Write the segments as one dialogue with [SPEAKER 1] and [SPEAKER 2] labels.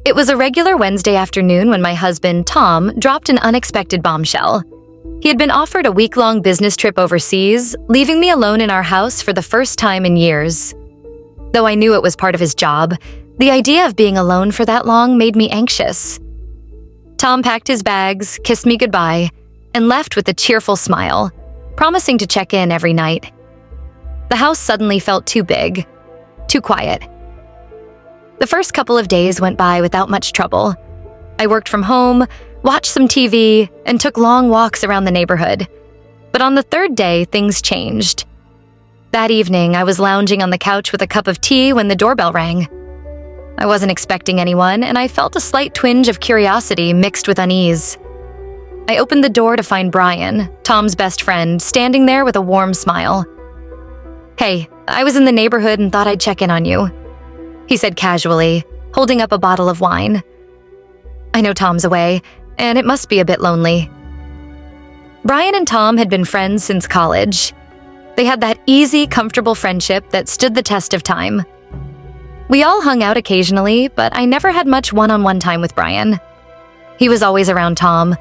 [SPEAKER 1] It was a regular Wednesday afternoon when my husband, Tom, dropped an unexpected bombshell. He had been offered a week-long business trip overseas, leaving me alone in our house for the first time in years. Though I knew it was part of his job, the idea of being alone for that long made me anxious. Tom packed his bags, kissed me goodbye, and left with a cheerful smile, promising to check in every night. The house suddenly felt too big, too quiet. The first couple of days went by without much trouble. I worked from home, watched some TV, and took long walks around the neighborhood. But on the third day, things changed. That evening, I was lounging on the couch with a cup of tea when the doorbell rang. I wasn't expecting anyone, and I felt a slight twinge of curiosity mixed with unease. I opened the door to find Brian, Tom's best friend, standing there with a warm smile. "Hey, I was in the neighborhood and thought I'd check in on you," he said casually, holding up a bottle of wine. "I know Tom's away, and it must be a bit lonely." Brian and Tom had been friends since college. They had that easy, comfortable friendship that stood the test of time. We all hung out occasionally, but I never had much one-on-one time with Brian. He was always around Tom,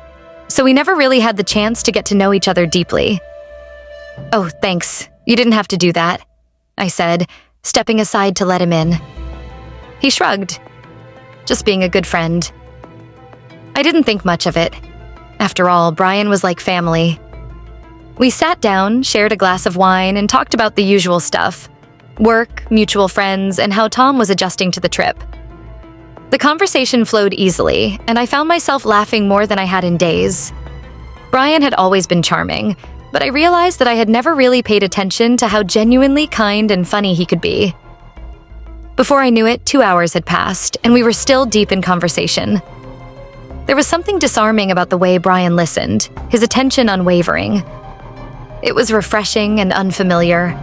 [SPEAKER 1] so we never really had the chance to get to know each other deeply. "Oh, thanks. You didn't have to do that," I said, stepping aside to let him in. He shrugged, just being a good friend. I didn't think much of it. After all, Brian was like family. We sat down, shared a glass of wine, and talked about the usual stuff: work, mutual friends, and how Tom was adjusting to the trip. The conversation flowed easily, and I found myself laughing more than I had in days. Brian had always been charming, but I realized that I had never really paid attention to how genuinely kind and funny he could be. Before I knew it, 2 hours had passed, and we were still deep in conversation. There was something disarming about the way Brian listened, his attention unwavering. It was refreshing and unfamiliar.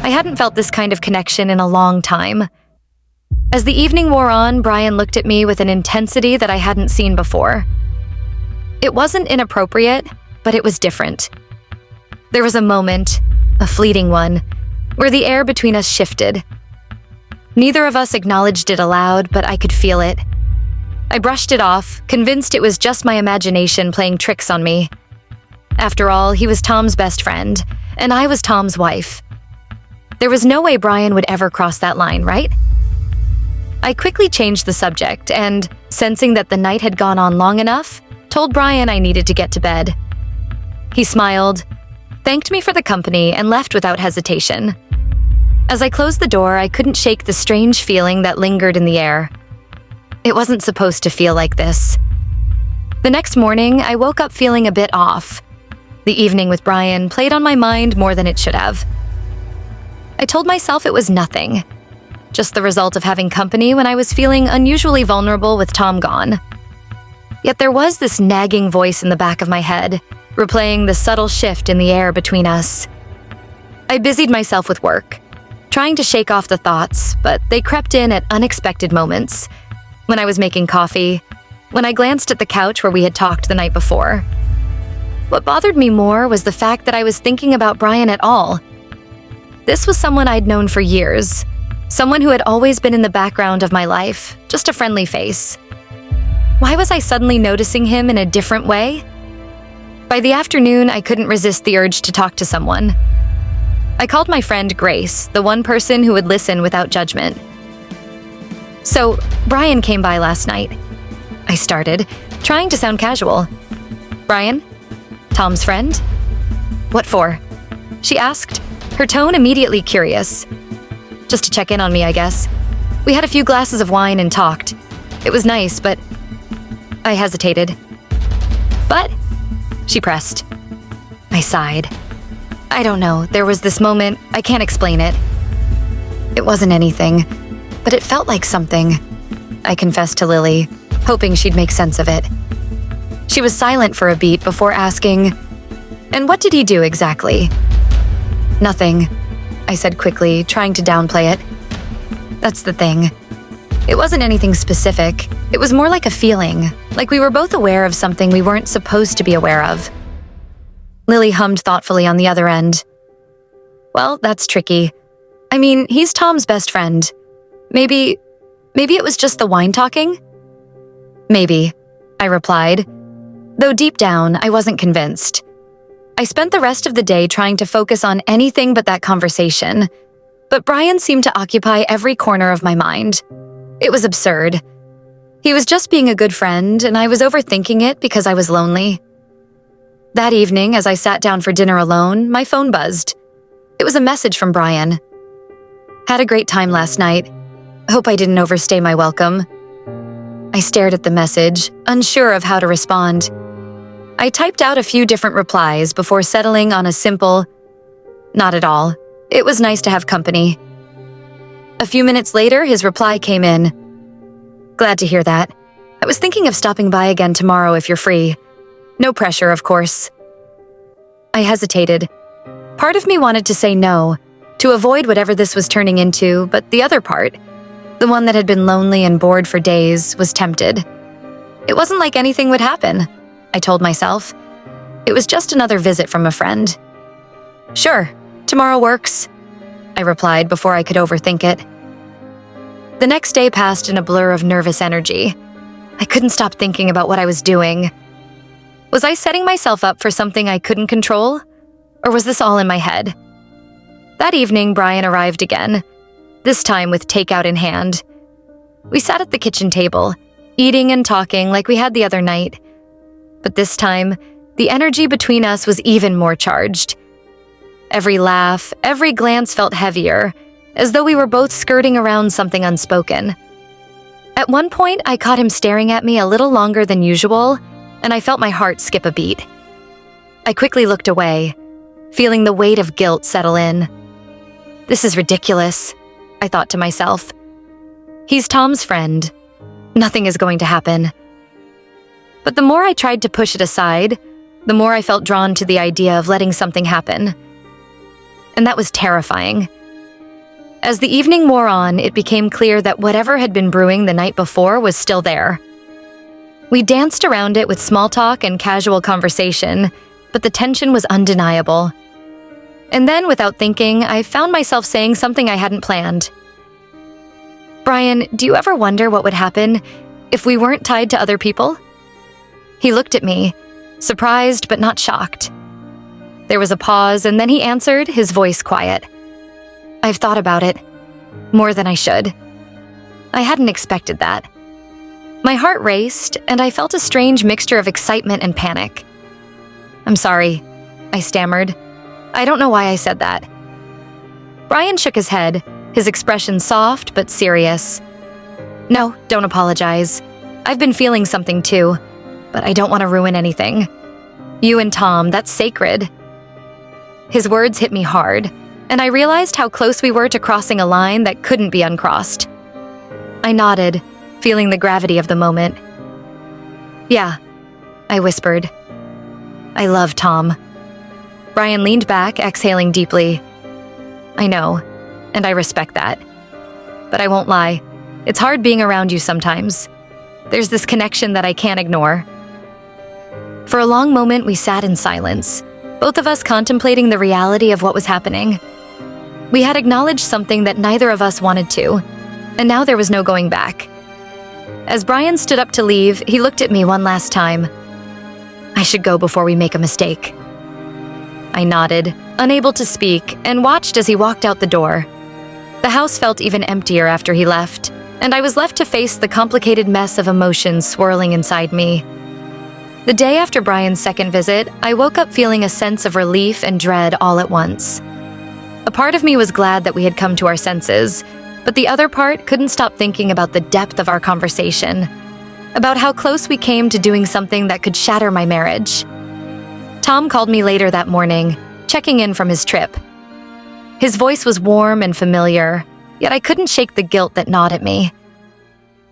[SPEAKER 1] I hadn't felt this kind of connection in a long time. As the evening wore on, Brian looked at me with an intensity that I hadn't seen before. It wasn't inappropriate, but it was different. There was a moment, a fleeting one, where the air between us shifted. Neither of us acknowledged it aloud, but I could feel it. I brushed it off, convinced it was just my imagination playing tricks on me. After all, he was Tom's best friend, and I was Tom's wife. There was no way Brian would ever cross that line, right? I quickly changed the subject and, sensing that the night had gone on long enough, told Brian I needed to get to bed. He smiled, thanked me for the company, and left without hesitation. As I closed the door, I couldn't shake the strange feeling that lingered in the air. It wasn't supposed to feel like this. The next morning, I woke up feeling a bit off. The evening with Brian played on my mind more than it should have. I told myself it was nothing, just the result of having company when I was feeling unusually vulnerable with Tom gone. Yet there was this nagging voice in the back of my head, replaying the subtle shift in the air between us. I busied myself with work, trying to shake off the thoughts, but they crept in at unexpected moments. When I was making coffee, when I glanced at the couch where we had talked the night before. What bothered me more was the fact that I was thinking about Brian at all. This was someone I'd known for years, someone who had always been in the background of my life, just a friendly face. Why was I suddenly noticing him in a different way? By the afternoon, I couldn't resist the urge to talk to someone. I called my friend Grace, the one person who would listen without judgment. "So, Brian came by last night," I started, trying to sound casual. "Brian? Tom's friend? What for?" she asked, her tone immediately curious. "Just to check in on me, I guess. We had a few glasses of wine and talked. It was nice, but..." I hesitated. "But?" she pressed. I sighed. I don't know, there was this moment, I can't explain it. It wasn't anything, but it felt like something, I confessed to Lily, hoping she'd make sense of it. She was silent for a beat before asking, "And what did he do exactly?" "Nothing," I said quickly, trying to downplay it. That's the thing. It wasn't anything specific. It was more like a feeling, like we were both aware of something we weren't supposed to be aware of. Lily hummed thoughtfully on the other end. "Well, that's tricky. I mean, he's Tom's best friend. Maybe it was just the wine talking?" Maybe, I replied, though deep down I wasn't convinced. I spent the rest of the day trying to focus on anything but that conversation, but Brian seemed to occupy every corner of my mind. It was absurd. He was just being a good friend, and I was overthinking it because I was lonely. That evening, as I sat down for dinner alone, my phone buzzed. It was a message from Brian. Had a great time last night. Hope I didn't overstay my welcome. I stared at the message, unsure of how to respond. I typed out a few different replies before settling on a simple, "Not at all. It was nice to have company." A few minutes later, his reply came in. "Glad to hear that. I was thinking of stopping by again tomorrow if you're free. No pressure, of course." I hesitated. Part of me wanted to say no, to avoid whatever this was turning into, but the other part, the one that had been lonely and bored for days, was tempted. It wasn't like anything would happen, I told myself. It was just another visit from a friend. "Sure, tomorrow works," I replied before I could overthink it. The next day passed in a blur of nervous energy. I couldn't stop thinking about what I was doing. Was I setting myself up for something I couldn't control? Or was this all in my head? That evening, Brian arrived again, this time with takeout in hand. We sat at the kitchen table, eating and talking like we had the other night. But this time, the energy between us was even more charged. Every laugh, every glance felt heavier, as though we were both skirting around something unspoken. At one point, I caught him staring at me a little longer than usual, and I felt my heart skip a beat. I quickly looked away, feeling the weight of guilt settle in. This is ridiculous, I thought to myself. He's Tom's friend. Nothing is going to happen. But the more I tried to push it aside, the more I felt drawn to the idea of letting something happen. And that was terrifying. As the evening wore on, it became clear that whatever had been brewing the night before was still there. We danced around it with small talk and casual conversation, but the tension was undeniable. And then, without thinking, I found myself saying something I hadn't planned. "Brian, do you ever wonder what would happen if we weren't tied to other people?" He looked at me, surprised but not shocked. There was a pause, and then he answered, his voice quiet. "I've thought about it. More than I should." I hadn't expected that. My heart raced, and I felt a strange mixture of excitement and panic. "I'm sorry," I stammered. "I don't know why I said that." Brian shook his head, his expression soft but serious. "No, don't apologize. I've been feeling something too, but I don't want to ruin anything. You and Tom, that's sacred." His words hit me hard, and I realized how close we were to crossing a line that couldn't be uncrossed. I nodded, feeling the gravity of the moment. "Yeah," I whispered. "I love Tom." Brian leaned back, exhaling deeply. "I know, and I respect that. But I won't lie, it's hard being around you sometimes. There's this connection that I can't ignore." For a long moment, we sat in silence, both of us contemplating the reality of what was happening. We had acknowledged something that neither of us wanted to, and now there was no going back. As Brian stood up to leave, he looked at me one last time. "I should go before we make a mistake." I nodded, unable to speak, and watched as he walked out the door. The house felt even emptier after he left, and I was left to face the complicated mess of emotions swirling inside me. The day after Brian's second visit, I woke up feeling a sense of relief and dread all at once. A part of me was glad that we had come to our senses, but the other part couldn't stop thinking about the depth of our conversation, about how close we came to doing something that could shatter my marriage. Tom called me later that morning, checking in from his trip. His voice was warm and familiar, yet I couldn't shake the guilt that gnawed at me.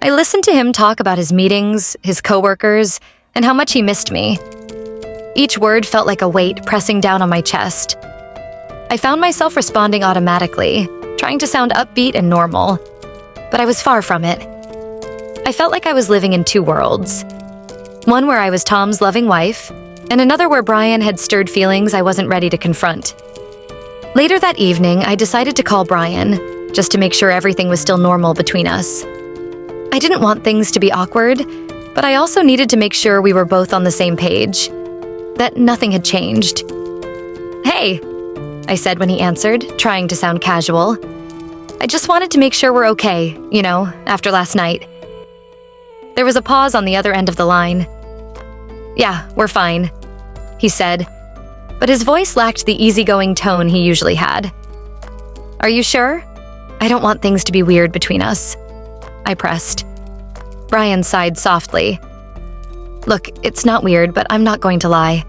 [SPEAKER 1] I listened to him talk about his meetings, his coworkers, and how much he missed me. Each word felt like a weight pressing down on my chest. I found myself responding automatically, trying to sound upbeat and normal, but I was far from it. I felt like I was living in two worlds. One where I was Tom's loving wife, and another where Brian had stirred feelings I wasn't ready to confront. Later that evening, I decided to call Brian, just to make sure everything was still normal between us. I didn't want things to be awkward, but But I also needed to make sure we were both on the same page, that nothing had changed. "Hey," I said when he answered, trying to sound casual. "I just wanted to make sure we're okay, after last night." There was a pause on the other end of the line. "Yeah, we're fine," he said, but his voice lacked the easygoing tone he usually had. "Are you sure? I don't want things to be weird between us," I pressed. Brian sighed softly. "Look, it's not weird, but I'm not going to lie.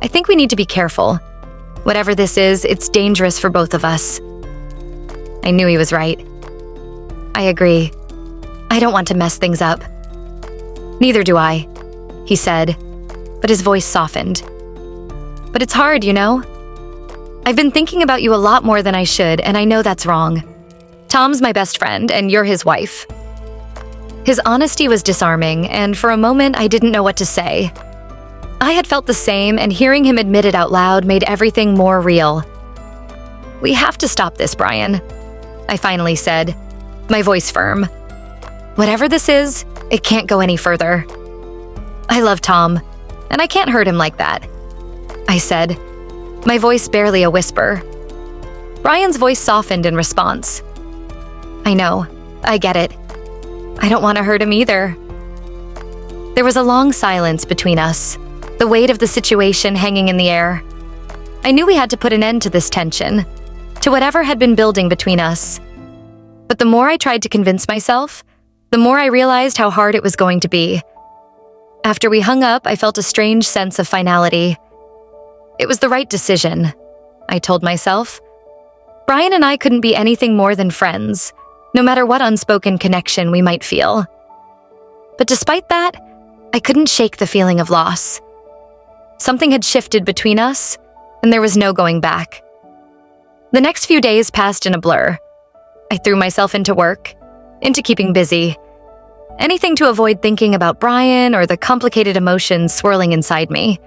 [SPEAKER 1] I think we need to be careful. Whatever this is, it's dangerous for both of us." I knew he was right. "I agree. I don't want to mess things up." "Neither do I," he said, but his voice softened. "But it's hard, I've been thinking about you a lot more than I should, and I know that's wrong. Tom's my best friend, and you're his wife." His honesty was disarming, and for a moment I didn't know what to say. I had felt the same, and hearing him admit it out loud made everything more real. "We have to stop this, Brian," I finally said, my voice firm. "Whatever this is, it can't go any further. I love Tom, and I can't hurt him like that," I said, my voice barely a whisper. Brian's voice softened in response. "I know, I get it. I don't want to hurt him either." There was a long silence between us, the weight of the situation hanging in the air. I knew we had to put an end to this tension, to whatever had been building between us. But the more I tried to convince myself, the more I realized how hard it was going to be. After we hung up, I felt a strange sense of finality. It was the right decision, I told myself. Brian and I couldn't be anything more than friends, no matter what unspoken connection we might feel. But despite that, I couldn't shake the feeling of loss. Something had shifted between us, and there was no going back. The next few days passed in a blur. I threw myself into work, into keeping busy. Anything to avoid thinking about Brian or the complicated emotions swirling inside me.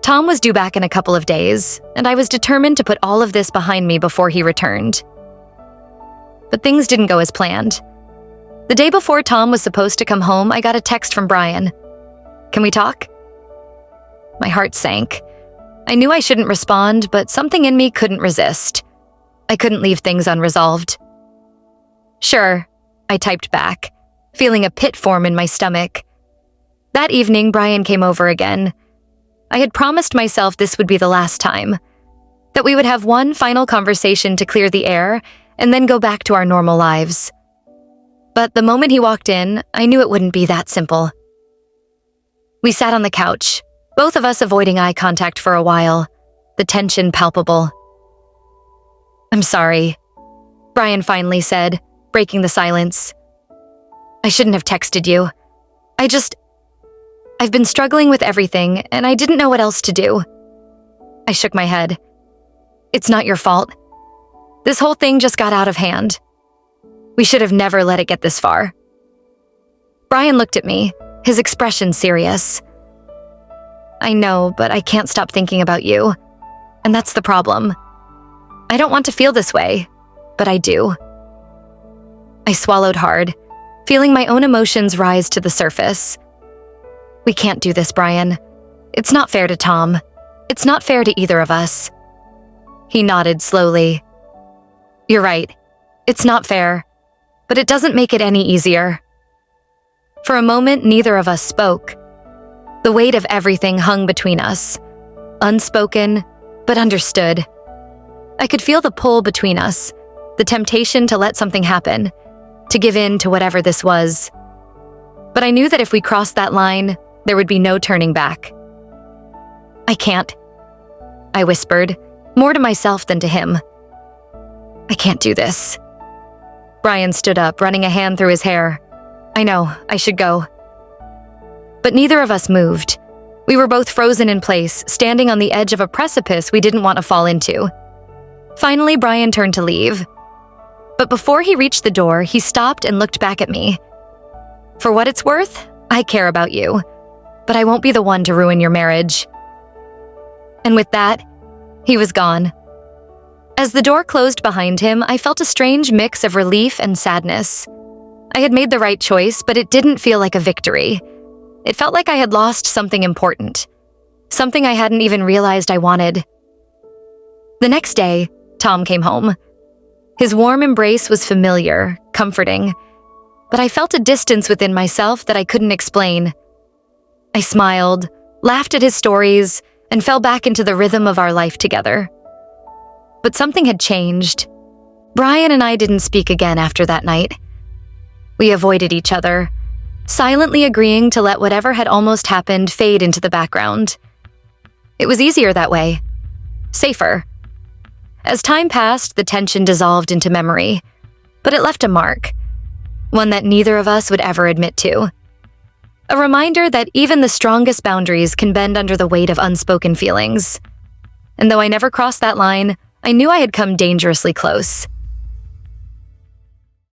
[SPEAKER 1] Tom was due back in a couple of days, and I was determined to put all of this behind me before he returned. But things didn't go as planned. The day before Tom was supposed to come home, I got a text from Brian. "Can we talk?" My heart sank. I knew I shouldn't respond, but something in me couldn't resist. I couldn't leave things unresolved. "Sure," I typed back, feeling a pit form in my stomach. That evening, Brian came over again. I had promised myself this would be the last time, that we would have one final conversation to clear the air and then go back to our normal lives. But the moment he walked in, I knew it wouldn't be that simple. We sat on the couch, both of us avoiding eye contact for a while, the tension palpable. "I'm sorry," Brian finally said, breaking the silence. "I shouldn't have texted you. I've been struggling with everything, and I didn't know what else to do." I shook my head. "It's not your fault. This whole thing just got out of hand. We should have never let it get this far." Brian looked at me, his expression serious. "I know, but I can't stop thinking about you. And that's the problem. I don't want to feel this way, but I do." I swallowed hard, feeling my own emotions rise to the surface. "We can't do this, Brian. It's not fair to Tom. It's not fair to either of us." He nodded slowly. "You're right. It's not fair, but it doesn't make it any easier." For a moment, neither of us spoke. The weight of everything hung between us, unspoken, but understood. I could feel the pull between us, the temptation to let something happen, to give in to whatever this was. But I knew that if we crossed that line, there would be no turning back. "I can't," I whispered, more to myself than to him. "I can't do this." Brian stood up, running a hand through his hair. "I know, I should go." But neither of us moved. We were both frozen in place, standing on the edge of a precipice we didn't want to fall into. Finally, Brian turned to leave. But before he reached the door, he stopped and looked back at me. "For what it's worth, I care about you, but I won't be the one to ruin your marriage." And with that, he was gone. As the door closed behind him, I felt a strange mix of relief and sadness. I had made the right choice, but it didn't feel like a victory. It felt like I had lost something important, something I hadn't even realized I wanted. The next day, Tom came home. His warm embrace was familiar, comforting, but I felt a distance within myself that I couldn't explain. I smiled, laughed at his stories, and fell back into the rhythm of our life together. But something had changed. Brian and I didn't speak again after that night. We avoided each other, silently agreeing to let whatever had almost happened fade into the background. It was easier that way. Safer. As time passed, the tension dissolved into memory, but it left a mark, one that neither of us would ever admit to. A reminder that even the strongest boundaries can bend under the weight of unspoken feelings. And though I never crossed that line, I knew I had come dangerously close.